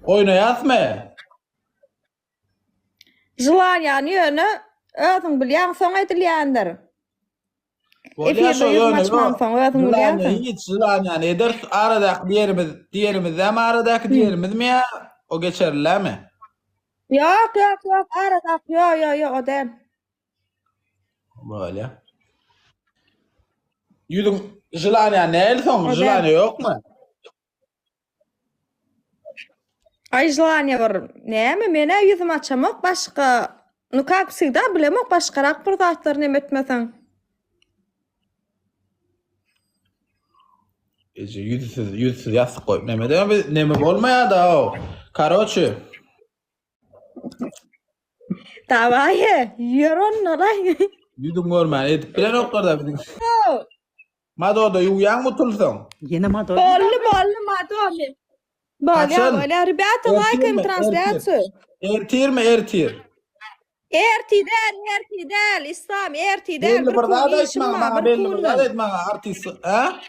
Oynayasmı? Jılan yani yönü özün bilýän soň edilýändir. Efirde yüzüm açman soň özün bilýänsiň. Hiç yılan yani eder aradak diğerimiz hem aradak diğerimiz mi ya? O geçerli mi? Yok aradak yok o değil. Böyle. Yüzüm yılan yani el son yılan yok mu? Ay jılan ýabar. Näme mene yüzüm açamak başga. Nukaksyda bilemek başgarak bir zatlar näme etmeseň. Yüzsüz yastık koyup neme bolmaya da o. Karoçu. Davaye, yürün olay. Yüzüm görmen edip bilen oklarda bizim. Madoda uyan mı tulsun? Yine Mado. Bolly madomi. Açın. Bolly, rебята, лайкаем трансляцию. Ertir mi ertir? Ertidel, İslam, ertidel. Belli Bir bir daha da kun işim etmem var, bana, bir belli bir kunla. daha da etmem artist. Ha?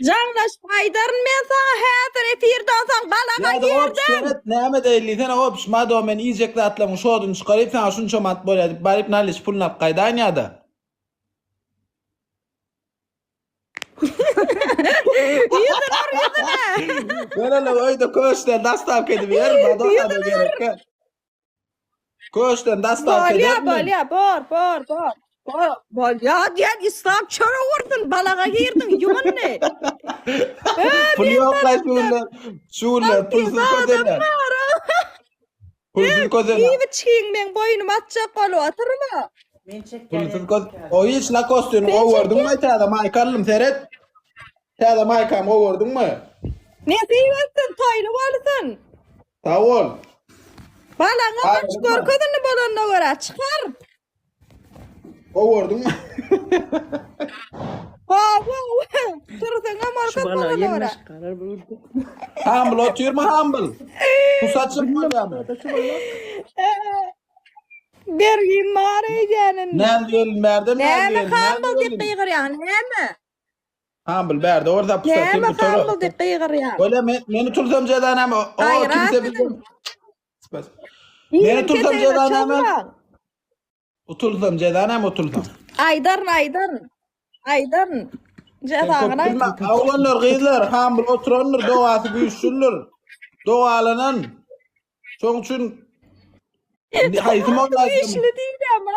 Canlaş paydarın men sana häzir efirden soň balaga Ya da o girdim. seret neme deyli sen o pişmado men iyicekle atlamış odun çıkarıp sana şunça mat böyle barip naliş pulun ap kaydan ya da. Böyle öyle koşten dastav kedip yer madonna da gerek. Koşten dastav kedip mi? Bolya, bor. Ya diyen İslam çöre vurdun, balaga girdin, yumun ne? Pul yok la şuurlar, pulsuz kodenler. Pulsuz kodenler. İyi bir çiğin men boynum atacak kolu atırma. Pulsuz kodenler. O hiç la kostünü o vurdun mu? Tada maykarlım seret. Tada maykam o vurdun mu? Ne diyorsun, toylu varsın. Sağ ol. Balana Hayır, kaç korkudun balana göre çıkar. O vurdun mu? Dursun ama Şu korkut bana balana göre. yenmiş karar buldu. Humble otuyor mu humble? Pusatçım mı ya mı? Bir gün mağarayı canın. Ne diyelim verdim? Neme humble dik kıyır yani, neme? Humble verdi orada pusatçım Neme bir toru. humble dik kıyır yani. Öyle beni tutsam cedanam o Hayır, kimse hayır. bilmem. Beni tutsam cedanam. Otursam cedanam otursam. Aydarın. Cezağına. Avlanlar kıyılar humble oturanlar doğası büyüşsünler. Doğalanan. Çok için haytım olaydım. İşli değil ama.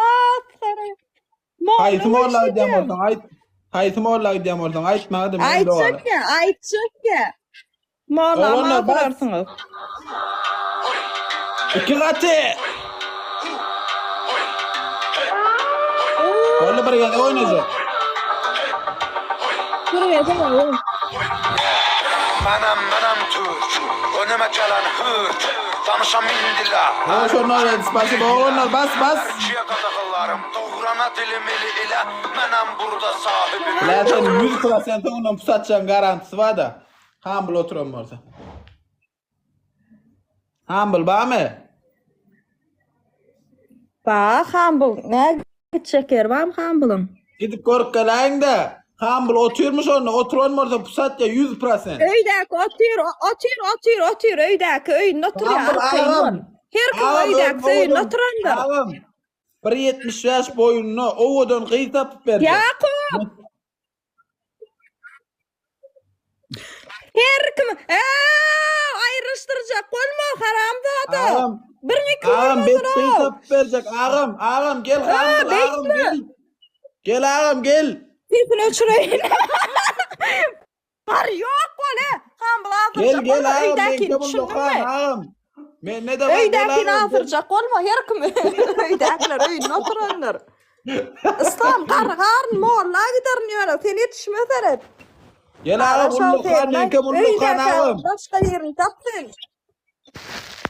Haytım olaydım oradan. Haytım olaydım oradan. Aytmadım. Aytacak ya. Mağla Oğlanlar, bak. yaparsınız. İki katı. Öyle bir yerde oynayacak. Buraya tamam. Manam Türk, önüme gelen hırt, danışam indila. Ha şunlar spasibo oğlanlar bas. Türkiye qadağalarım, doğrana dilim ile, mənəm burada sahibim. Zaten 100% onun pusatacağın garantisi var da. Humble oturan orada. Humble var mı? Bak humble. Ne çeker var mı humble'ın? Gidip görüp geleyin de. Humble oturmuş onunla. Oturan orada pusat ya 100%. Öydek otur. Öydek öyn otur ya. Humble ağam. Her kim öydek öyn oturandır. Ağam. 1.75 boyunlu ovadan kıytap verdi. Yakup. Her kim ayrıştıracak olma haram da. Ağam. Bir iki Ağam bet olmasın o. kıytap verecek. Ağam gel Humble ağam gel. Gel ağam gel. Pipini uçurayın. Var yok böyle. Humble Gel ağam. Ben Öydekini kebul düşündün dokan mü? ağam. Ben ne de var gel Öydekini ağam. aldıracak olma her kim. Öydekler öyn oturanlar. İslam karın moğla gider öyle. Sen yetişmezler. Gel ağam bunu dokan ben kebul dokan ağam. Başka yerini tapsın.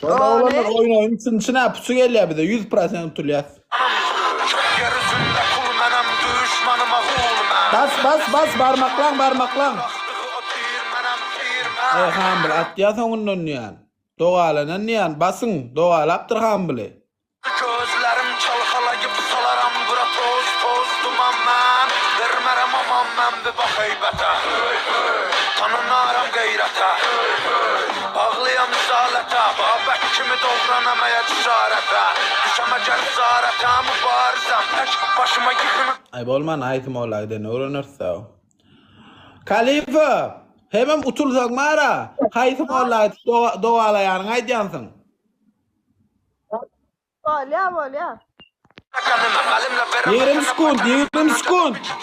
Sonra oğlanlar oyun içine pusu geliyor bir de 100% tutuyor. Yeryüzünde kul mənəm, düşmanıma qul mən. Bas parmaklan. Tir mənəm. Ey Humble at ya sonundan yan. Doğalanan yan basın doğalaptır Humble'ı. Gözlerim çalxalayıp salaram bura toz duman mən. Vermərəm aman mən bir bax heybətə. Tanınaram qeyrətə. Ağlayan zalə Babak kimi doğranamaya cesarete Düşeme cesarete mübarizem Tek başıma yıkını Ay bolman aytım olaydı ne öğrenirse o. Kalifa hemen utulsak mara haytım olaydı doğalayan aytyansın. Bolya. Yerim skund.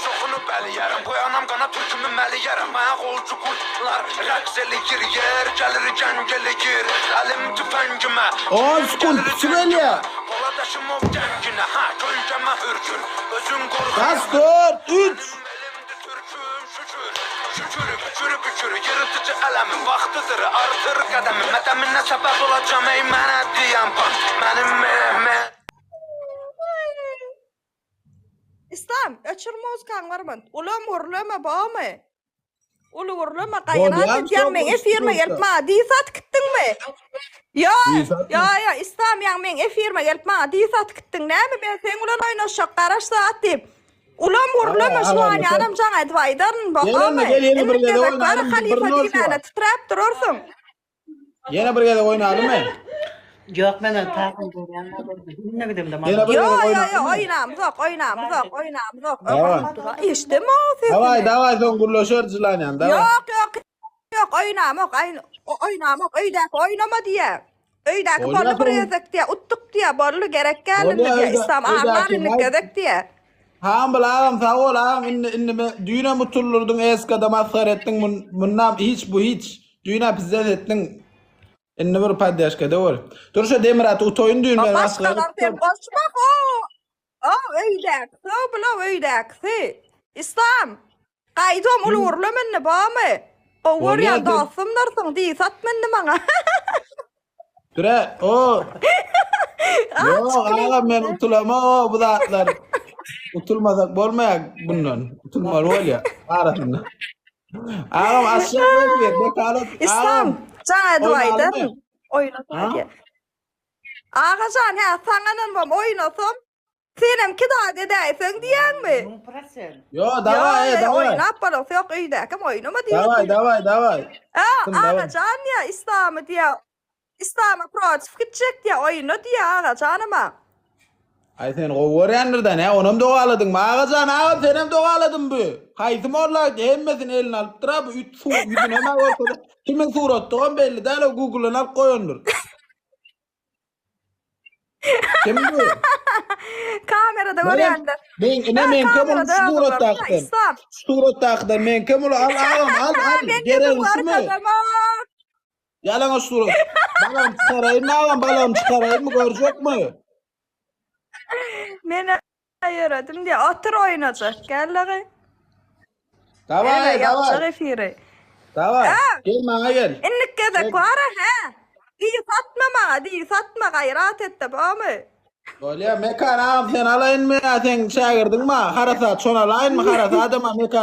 Çoxunu bəliyərəm, qoyanam qana türkümü məliyərəm Ayaq olcu qurtlar, rəqs eləyir yer Gəlir gəngəliyir, əlim tüfəngimə On skund Sibelya. Poladaşım ov gənginə, gölgəmə hürgür Özün qorxur Kas 4 3. Elimdi türküm şükür Şükür, yırtıcı ələmin vaxtıdır Artır qədəmi, mədəminə səbəb olacam Ey mənə deyən pan, mənim mehmet İslam, öçür muzkan var mı? Ulan urlama bağımı? Ulu urlama Bolyan gayrat et yan men çok efirme usta. gelpma. Dizat gittin mi? Ya, Dizat ya, İslam yan men efirme gelpma. Dizat gittin ne mi? Ben sen ulan oynaşak karaş saat deyip. Ulan urlama şu an yanım can edvaydan bağımı. Gel, yeni bir gede oynayalım, Halife bir nol dinene var. titrap durursun. Yine bir gede oynayalım mı? Yok ben öyle takım görüyorum. Ne bileyim de Yine bir Ya, gede ya, oynayalım mı? oynamız yok. Davay. İşte mi o sesini? Davay son gurloşur cılanyan davay. Yok oynamak öydek oynama diye. Öydek Oynatın. bollu buraya diye uttuk diye bollu gerek geldi Bollu diye öydek- İslam öydek ağlarını kim? gedek diye. Hambıl ağam sağ ol ağam düğüne mutullurdun eskada mazhar ettin bundan hiç düğüne pizzet ettin. İnne bir padyaşka doğru. Dur şu demirat utoyun düğün ben mazhar Başkalar sen ettim. koşmak o öydek. O bula öydek. İslam. Kaydım ulu urlamanı bağımı. O var ya Oynatın. dasımdarsın diye satmanı bana. Dure o. Yok ağam ben utulama o bu da atlar. Utulmasak bolmayak bundan. Utulma ol ya. Arasında. Ağam aşağı ver. Bekalık. İslam. Can Oynayalım edvaydın. mı? Oynasın Ha? diye. Ağacan he sananın var oynasın. Senemki daha dedeysen diyen mi? Bu presen. Yo davay. Oynap balası yok öydek ama oynama diyor. Davay. Kızım, davay. Ağacan ya İslam'ı diye. İslam'a proatif gidecek diye oyunu diye ağacan ama. Ay sen kovuyoryanlardan ya onum doğaladın mı? Ağacan ağam senem doğaladın bu. Haytım orla emmesin elini alıp dıra bu yüzün hemen ortada. Kimin surattığı belli değil o Google'ın alıp koyundur. Kim bu? Kamerada görüyorlar. Men kemul surat taktın. İslam. Surat taktın men kemul al ağam al. Gereğisi mi? Yalan o surat. Balam çıkarayım mı ağam balam çıkarayım mı görecek mi? Ben ayırdım diye otur oynayacak. Gel lan. Davay. Yapacak efiri. Davay. Gel bana gel. İnnik gezek var ha. Diyi satma gayrat et de bağımı. Öyle mekan ağam sen alayın mı ya sen şagirdin mi? Harasa çonalayın mı harasa adama mekan